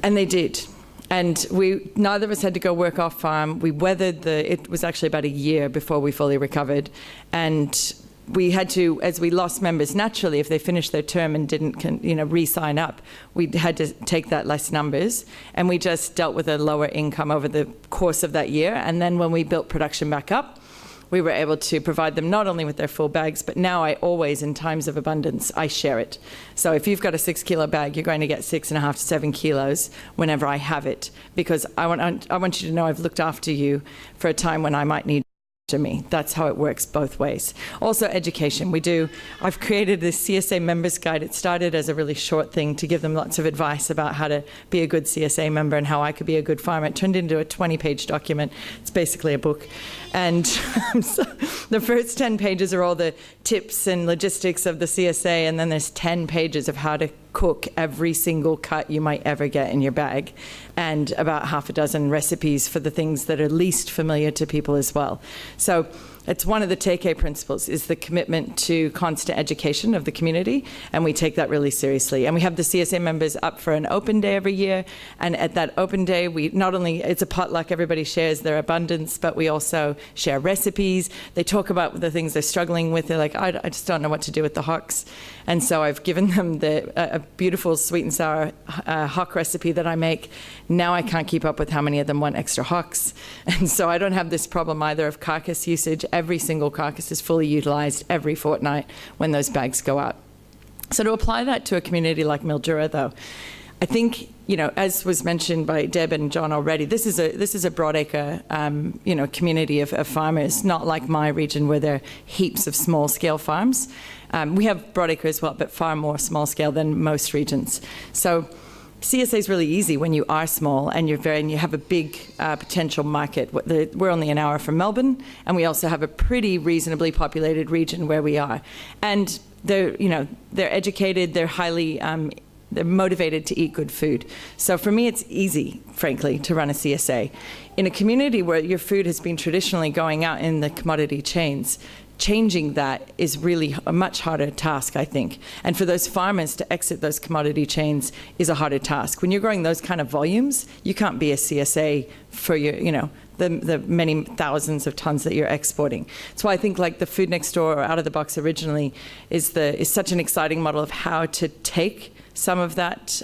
And they did. And neither of us had to go work off farm. We weathered it was actually about a year before we fully recovered. And we had to, as we lost members naturally, if they finished their term and didn't re-sign up, we had to take that less numbers. And we just dealt with a lower income over the course of that year. And then when we built production back up, we were able to provide them not only with their full bags, but now I always, in times of abundance, I share it. So if you've got a 6 kilo bag, you're going to get 6.5 to 7 kilos whenever I have it, because I want you to know I've looked after you for a time when I might need to me. That's how it works both ways. Also education. I've created this CSA members guide. It started as a really short thing to give them lots of advice about how to be a good CSA member and how I could be a good farmer. It turned into a 20-page document. It's basically a book. And so the first 10 pages are all the tips and logistics of the CSA, and then there's 10 pages of how to cook every single cut you might ever get in your bag, and about half a dozen recipes for the things that are least familiar to people as well. So it's one of the TK principles, is the commitment to constant education of the community, and we take that really seriously. And we have the CSA members up for an open day every year, and at that open day, we not only, it's a potluck, everybody shares their abundance, but we also share recipes. They talk about the things they're struggling with. They're like, I just don't know what to do with the hocks. And so I've given them a beautiful sweet and sour hock recipe that I make. Now I can't keep up with how many of them want extra hocks. And so I don't have this problem either of carcass usage. Every single carcass is fully utilized every fortnight when those bags go out. So to apply that to a community like Mildura, though, I think, as was mentioned by Deb and John already, this is a broadacre, community of farmers, not like my region where there are heaps of small-scale farms. We have broadacre as well, but far more small-scale than most regions. So CSA is really easy when you are small and you have a big potential market. We're only an hour from Melbourne, and we also have a pretty reasonably populated region where we are. And they're educated, they're highly They're motivated to eat good food. So for me, it's easy, frankly, to run a CSA. In a community where your food has been traditionally going out in the commodity chains, changing that is really a much harder task, I think. And for those farmers to exit those commodity chains is a harder task. When you're growing those kind of volumes, you can't be a CSA for your, the many thousands of tons that you're exporting. That's why I think like the food next door or out of the box originally is such an exciting model of how to take some of that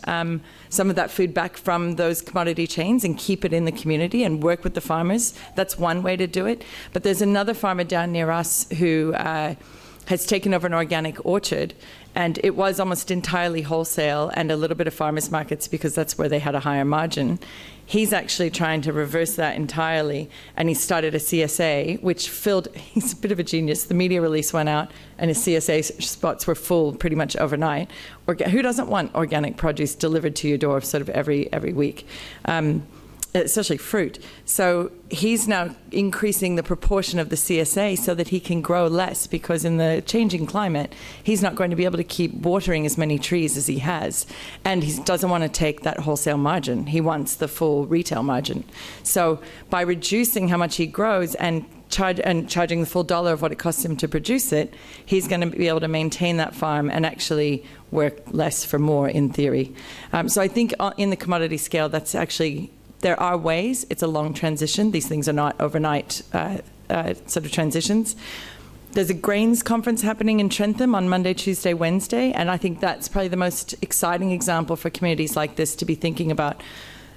food back from those commodity chains and keep it in the community and work with the farmers. That's one way to do it. But there's another farmer down near us who has taken over an organic orchard, and it was almost entirely wholesale and a little bit of farmers markets because that's where they had a higher margin. He's actually trying to reverse that entirely, and he started a CSA, which he's a bit of a genius. The media release went out, and his CSA spots were full pretty much overnight. Who doesn't want organic produce delivered to your door sort of every week? Especially fruit. So he's now increasing the proportion of the CSA so that he can grow less, because in the changing climate, he's not going to be able to keep watering as many trees as he has. And he doesn't want to take that wholesale margin. He wants the full retail margin. So by reducing how much he grows and charging the full dollar of what it costs him to produce it, he's going to be able to maintain that farm and actually work less for more, in theory. So I think in the commodity scale, that's actually... There are ways. It's a long transition. These things are not overnight sort of transitions. There's a grains conference happening in Trentham on Monday, Tuesday, Wednesday, and I think that's probably the most exciting example for communities like this to be thinking about.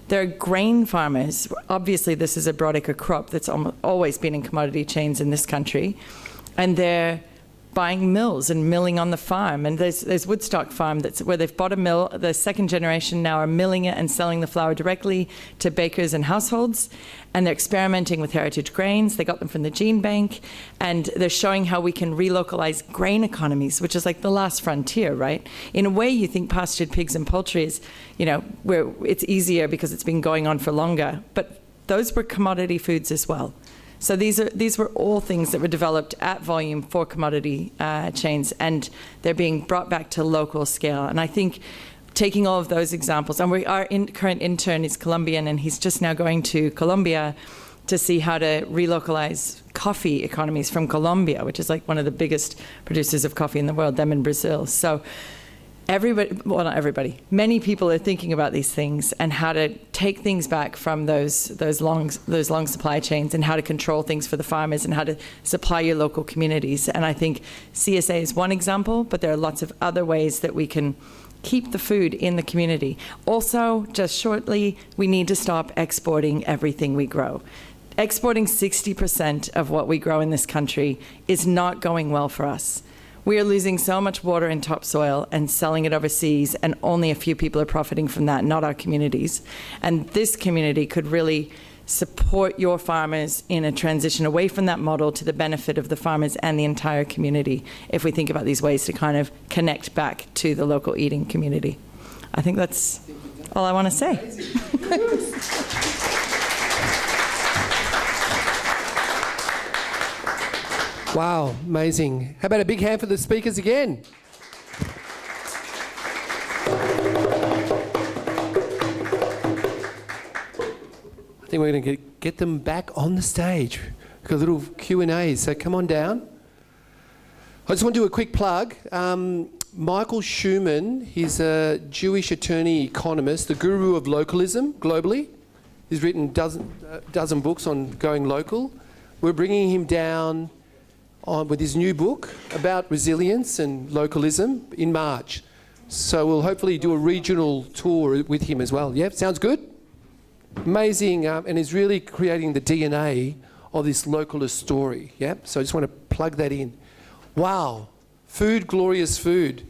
There are grain farmers. Obviously, this is a broadacre crop that's always been in commodity chains in this country, and they're buying mills and milling on the farm. And there's Woodstock Farm where they've bought a mill. The second generation now are milling it and selling the flour directly to bakers and households. And they're experimenting with heritage grains. They got them from the gene bank. And they're showing how we can relocalize grain economies, which is like the last frontier, right? In a way, you think pastured pigs and poultry is, where it's easier because it's been going on for longer. But those were commodity foods as well. So these were all things that were developed at volume for commodity chains, and they're being brought back to local scale. And I think taking all of those examples, and our current intern is Colombian, and he's just now going to Colombia to see how to relocalize coffee economies from Colombia, which is like one of the biggest producers of coffee in the world, them in Brazil. So not everybody, many people are thinking about these things and how to take things back from those long supply chains, and how to control things for the farmers, and how to supply your local communities. And I think CSA is one example, but there are lots of other ways that we can keep the food in the community. Also, just shortly, we need to stop exporting everything we grow. Exporting 60% of what we grow in this country is not going well for us. We are losing so much water and topsoil and selling it overseas, and only a few people are profiting from that, not our communities. And this community could really support your farmers in a transition away from that model to the benefit of the farmers and the entire community, if we think about these ways to kind of connect back to the local eating community. I think that's all I want to say. Wow, amazing. How about a big hand for the speakers again? I think we're going to get them back on the stage. We've got a little Q&A, so come on down. I just want to do a quick plug. Michael Schumann, he's a Jewish attorney economist, the guru of localism globally. He's written a dozen books on going local. We're bringing him down with his new book about resilience and localism in March. So we'll hopefully do a regional tour with him as well. Yeah, sounds good? Amazing, and is really creating the DNA of this localist story. Yeah, so I just want to plug that in. Wow, food, glorious food.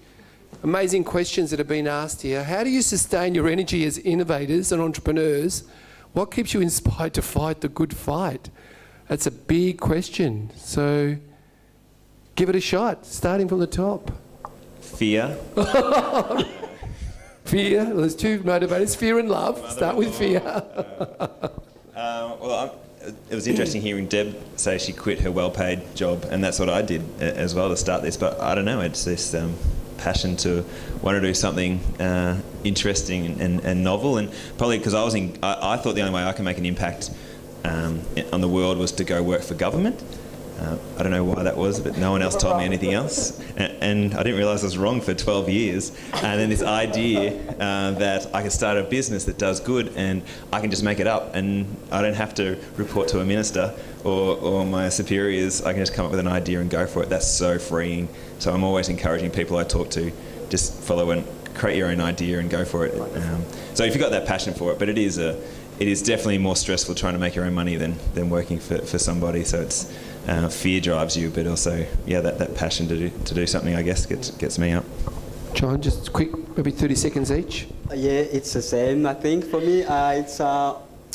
Amazing questions that have been asked here. How do you sustain your energy as innovators and entrepreneurs? What keeps you inspired to fight the good fight? That's a big question. So give it a shot, starting from the top. Fear. Fear. Well, there's two motivators, fear and love. Start with fear. It was interesting hearing Deb say she quit her well-paid job, and that's what I did as well to start this. But I don't know, it's this passion to want to do something interesting and novel, and probably because I thought the only way I can make an impact on the world was to go work for government. I don't know why that was, but no one else told me anything else. And I didn't realise I was wrong for 12 years. And then this idea that I can start a business that does good and I can just make it up and I don't have to report to a minister or my superiors. I can just come up with an idea and go for it. That's so freeing. So I'm always encouraging people I talk to, just follow and create your own idea and go for it. So if you've got that passion for it, but it is definitely more stressful trying to make your own money than working for somebody. So it's fear drives you, but also that passion to do something, I guess, gets me up. John, just quick, maybe 30 seconds each. Yeah, it's the same. I think for me, it's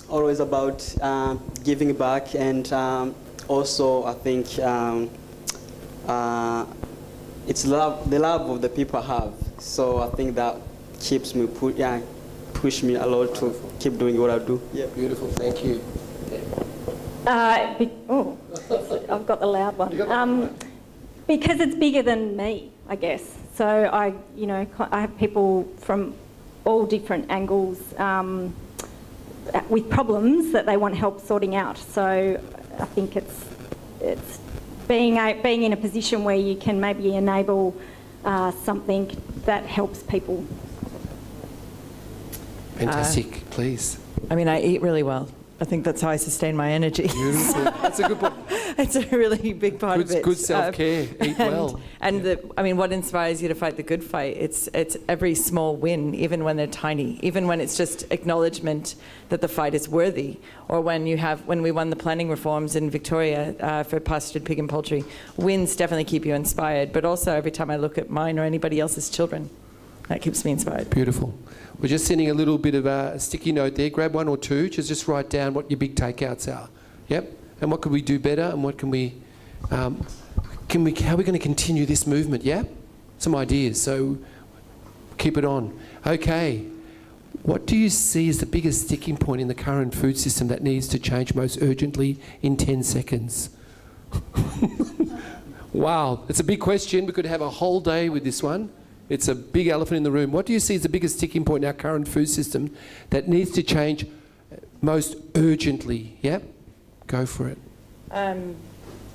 always about giving back, and also I think it's the love of the people I have. So I think that keeps me push me a lot to keep doing what I do. Yeah, beautiful. Thank you. I've got the loud one. Because it's bigger than me, I guess. So I have people from all different angles with problems that they want help sorting out. So I think it's being in a position where you can maybe enable something that helps people. Fantastic, please. I mean, I eat really well. I think that's how I sustain my energy. Beautiful. That's a good point. It's a really big part of it. Good self-care. Eat well. And what inspires you to fight the good fight? It's every small win, even when they're tiny, even when it's just acknowledgement that the fight is worthy. Or when we won the planning reforms in Victoria for pastured pig and poultry, wins definitely keep you inspired. But also every time I look at mine or anybody else's children, that keeps me inspired. Beautiful. We're just sending a little bit of a sticky note there. Grab one or two. Just write down what your big takeouts are. Yep. And what could we do better? And what how are we going to continue this movement? Yeah. Some ideas. So keep it on. Okay. What do you see as the biggest sticking point in the current food system that needs to change most urgently in 10 seconds? Wow. It's a big question. We could have a whole day with this one. It's a big elephant in the room. What do you see as the biggest sticking point in our current food system that needs to change most urgently? Yep, go for it.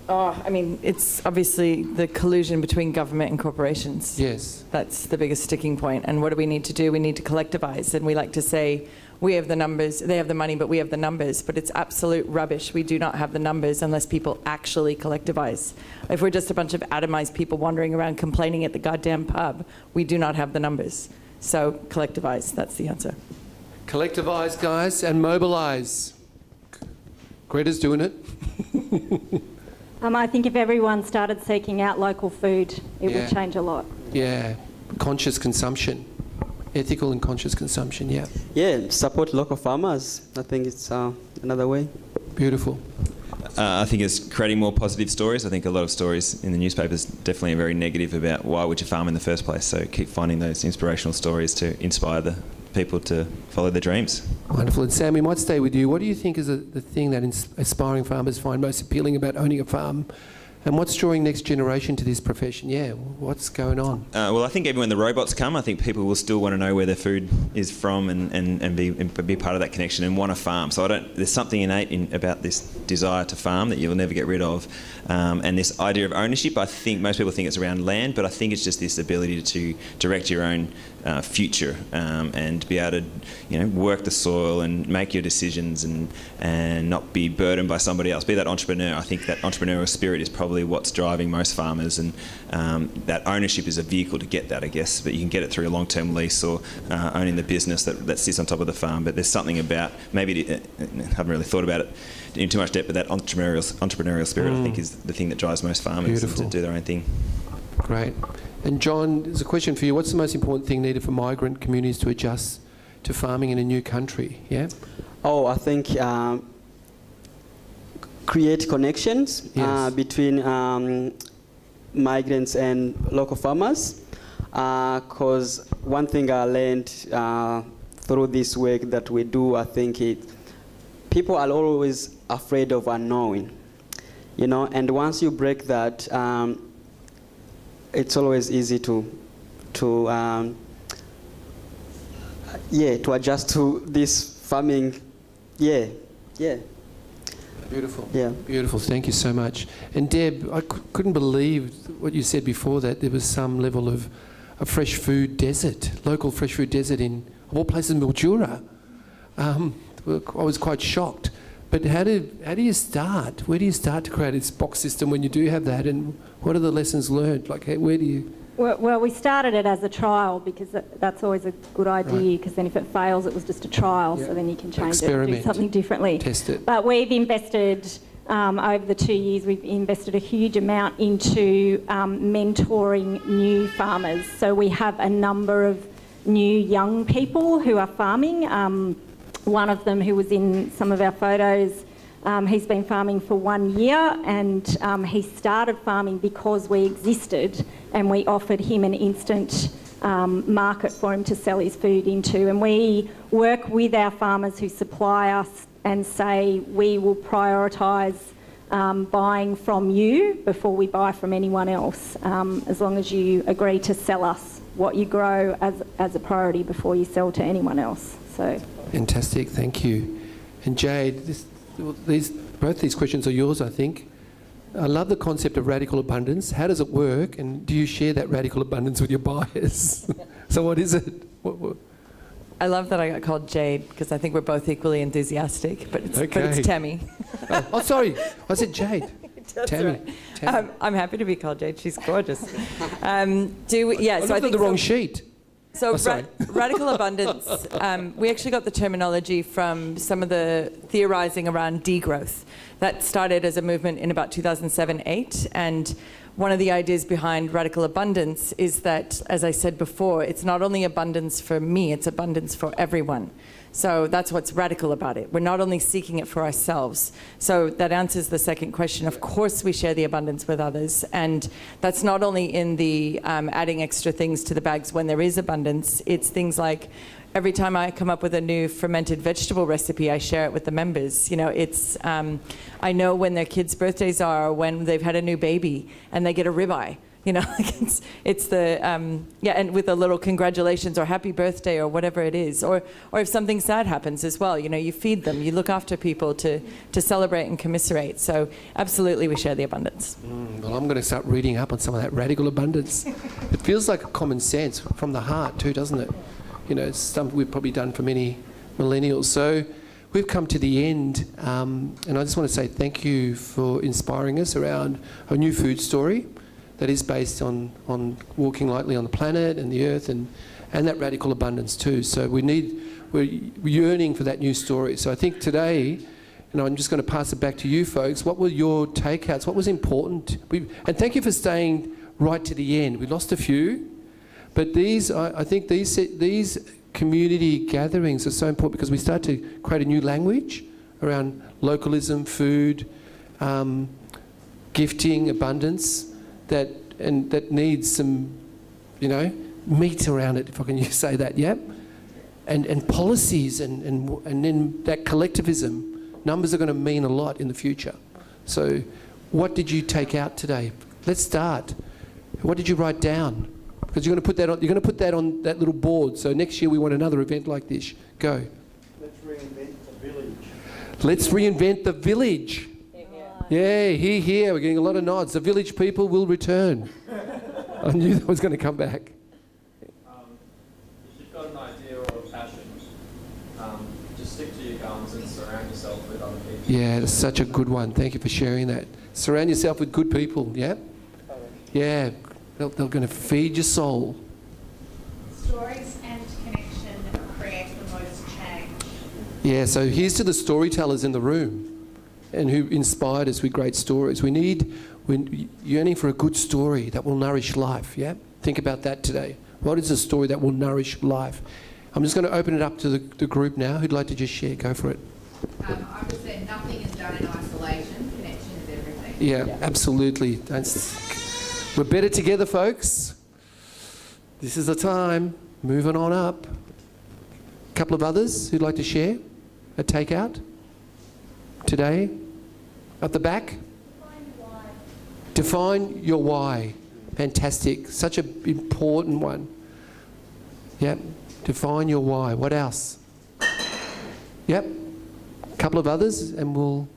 It's obviously the collusion between government and corporations. Yes. That's the biggest sticking point. And what do we need to do? We need to collectivise. And we like to say, we have the numbers, they have the money, but we have the numbers. But it's absolute rubbish. We do not have the numbers unless people actually collectivise. If we're just a bunch of atomised people wandering around complaining at the goddamn pub, we do not have the numbers. So collectivise, that's the answer. Collectivise, guys, and mobilise. Greta's doing it. I think if everyone started seeking out local food, it would change a lot. Yeah, conscious consumption. Ethical and conscious consumption, yeah. Yeah, support local farmers. I think it's another way. Beautiful. I think it's creating more positive stories. I think a lot of stories in the newspapers definitely are very negative about why would you farm in the first place. So keep finding those inspirational stories to inspire the people to follow their dreams. Wonderful. And Sam, we might stay with you. What do you think is the thing that aspiring farmers find most appealing about owning a farm? And what's drawing next generation to this profession? Yeah, what's going on? Well, I think even when the robots come, I think people will still want to know where their food is from and be part of that connection and want to farm. So there's something innate about this desire to farm that you'll never get rid of. And this idea of ownership, I think most people think it's around land, but I think it's just this ability to direct your own future and be able to work the soil and make your decisions and not be burdened by somebody else. Be that entrepreneur. I think that entrepreneurial spirit is probably what's driving most farmers, and that ownership is a vehicle to get that, I guess. But you can get it through a long-term lease or owning the business that sits on top of the farm. But there's something about, maybe I haven't really thought about it in too much depth, but that entrepreneurial spirit I think is the thing that drives most farmers to do their own thing. Great. And John, there's a question for you. What's the most important thing needed for migrant communities to adjust to farming in a new country? Yeah. Oh, I think create connections between migrants and local farmers. Because one thing I learned through this work that we do, I think people are always afraid of unknowing, and once you break that, it's always easy to to adjust to this farming. Yeah. Beautiful. Yeah. Beautiful. Thank you so much. And Deb, I couldn't believe what you said before, that there was some level of a fresh food desert, local fresh food desert in, of all places, Mildura. I was quite shocked. But how do you start? Where do you start to create this box system when you do have that? And what are the lessons learned? Like, where do you... Well, we started it as a trial because that's always a good idea, because then if it fails, it was just a trial, so then you can change it and do something differently. Test it. But we've invested, over the 2 years, we've invested a huge amount into mentoring new farmers. So we have a number of new young people who are farming. One of them who was in some of our photos, he's been farming for 1 year, and he started farming because we existed and we offered him an instant market for him to sell his food into. And we work with our farmers who supply us and say we will prioritise buying from you before we buy from anyone else, as long as you agree to sell us what you grow as a priority before you sell to anyone else. So. Fantastic, thank you. And Jade, both these questions are yours, I think. I love the concept of radical abundance. How does it work? And do you share that radical abundance with your buyers? So what is it? What? I love that I got called Jade, because I think we're both equally enthusiastic, but it's Tammy. Oh, sorry, I said Jade. Tammy. Right. I'm happy to be called Jade. She's gorgeous. So I think the wrong sheet. So radical abundance, we actually got the terminology from some of the theorising around degrowth. That started as a movement in about 2007-8, and one of the ideas behind radical abundance is that, as I said before, it's not only abundance for me, it's abundance for everyone. So that's what's radical about it. We're not only seeking it for ourselves. So that answers the second question. Of course we share the abundance with others, and that's not only in the adding extra things to the bags when there is abundance. It's things like every time I come up with a new fermented vegetable recipe, I share it with the members. You know, it's I know when their kids' birthdays are, or when they've had a new baby and they get a ribeye. You know, it's the, and with a little congratulations or happy birthday or whatever it is. Or if something sad happens as well, you know, you feed them, you look after people to celebrate and commiserate. So absolutely we share the abundance. Well, I'm going to start reading up on some of that radical abundance. It feels like common sense from the heart too, doesn't it? You know, it's something we've probably done for many millennials. So we've come to the end, and I just want to say thank you for inspiring us around a new food story that is based on walking lightly on the planet and the earth, and that radical abundance too. So we're yearning for that new story. So I think today, I'm just going to pass it back to you folks. What were your takeouts? What was important? And thank you for staying right to the end. We lost a few, but I think these community gatherings are so important because we start to create a new language around localism, food, gifting, abundance, that needs some, meat around it, if I can say that, yeah? And policies and then that collectivism. Numbers are going to mean a lot in the future. So what did you take out today? Let's start. What did you write down? Because you're going to put that on that little board. So next year we want another event like this. Go. Let's reinvent the village. Let's reinvent the village. Yeah, here. We're getting a lot of nods. The village people will return. I knew that was going to come back. If you've got an idea or a passion, just stick to your guns and surround yourself with other people. Yeah, that's such a good one. Thank you for sharing that. Surround yourself with good people, yeah? Yeah, they're going to feed your soul. Stories and connection create the most change. Yeah, so here's to the storytellers in the room and who inspired us with great stories. We're yearning for a good story that will nourish life, yeah? Think about that today. What is a story that will nourish life? I'm just going to open it up to the group now. Who'd like to just share? Go for it. I would say nothing is done in isolation. Connection is everything. Yeah, absolutely. We're better together, folks. This is the time. Moving on up. A couple of others who'd like to share a takeout today. At the back. Define your why. Fantastic. Such an important one. Yeah. Define your why. What else? Yep. A couple of others and we'll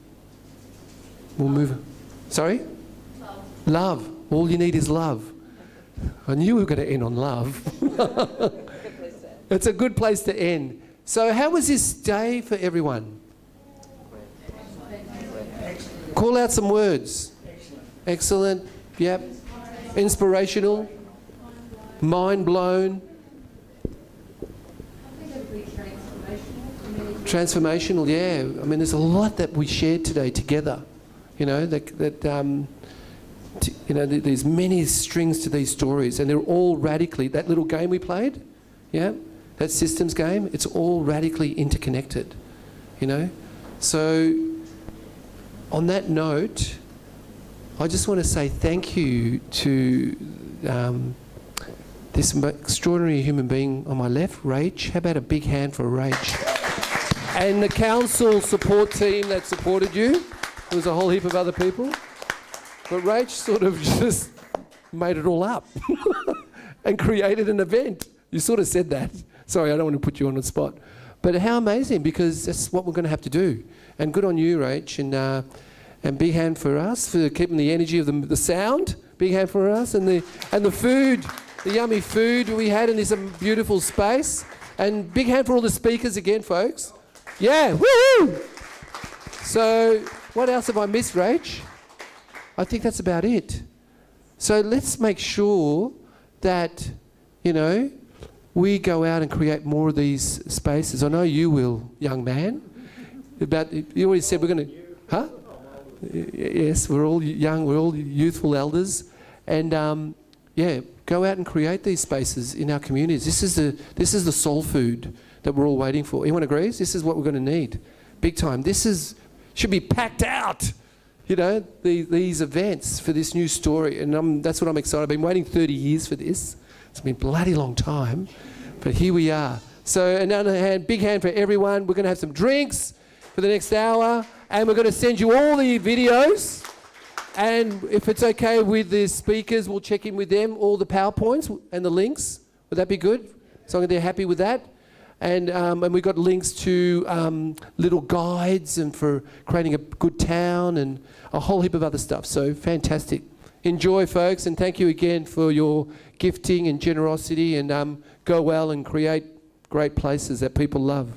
move. Sorry? Love. All you need is love. I knew we were going to end on love. It's a good place to end. So how was this day for everyone? Call out some words. Excellent. Yep. Inspirational. Mind blown. Transformational, yeah. I mean, there's a lot that we shared today together. You know, there's many strings to these stories, and they're all radically. That little game we played, yeah, that systems game, it's all radically interconnected. You know, so on that note, I just want to say thank you to this extraordinary human being on my left, Rach. How about a big hand for Rach? And the council support team that supported you. There was a whole heap of other people. But Rach sort of just made it all up and created an event. You sort of said that. Sorry, I don't want to put you on the spot. But how amazing, because that's what we're going to have to do. And good on you, Rach. And big hand for us for keeping the energy of the sound. Big hand for us. And the food, the yummy food we had in this beautiful space. And big hand for all the speakers again, folks. Yeah, woo! So, what else have I missed, Rach? I think that's about it. So let's make sure that, you know, we go out and create more of these spaces. I know you will, young man. You already said we're going to... Huh? Yes, we're all young, we're all youthful elders. And, yeah, go out and create these spaces in our communities. This is the soul food that we're all waiting for. Anyone agrees? This is what we're going to need. Big time. Should be packed out, you know, these events for this new story. And that's what I'm excited. I've been waiting 30 years for this. It's been a bloody long time, but here we are. So another hand, big hand for everyone. We're going to have some drinks for the next hour, and we're going to send you all the videos. And if it's okay with the speakers, we'll check in with them, all the PowerPoints and the links. Would that be good? As long as they're happy with that. And we've got links to little guides and for creating a good town and a whole heap of other stuff. So fantastic. Enjoy, folks, and thank you again for your gifting and generosity, and go well and create great places that people love.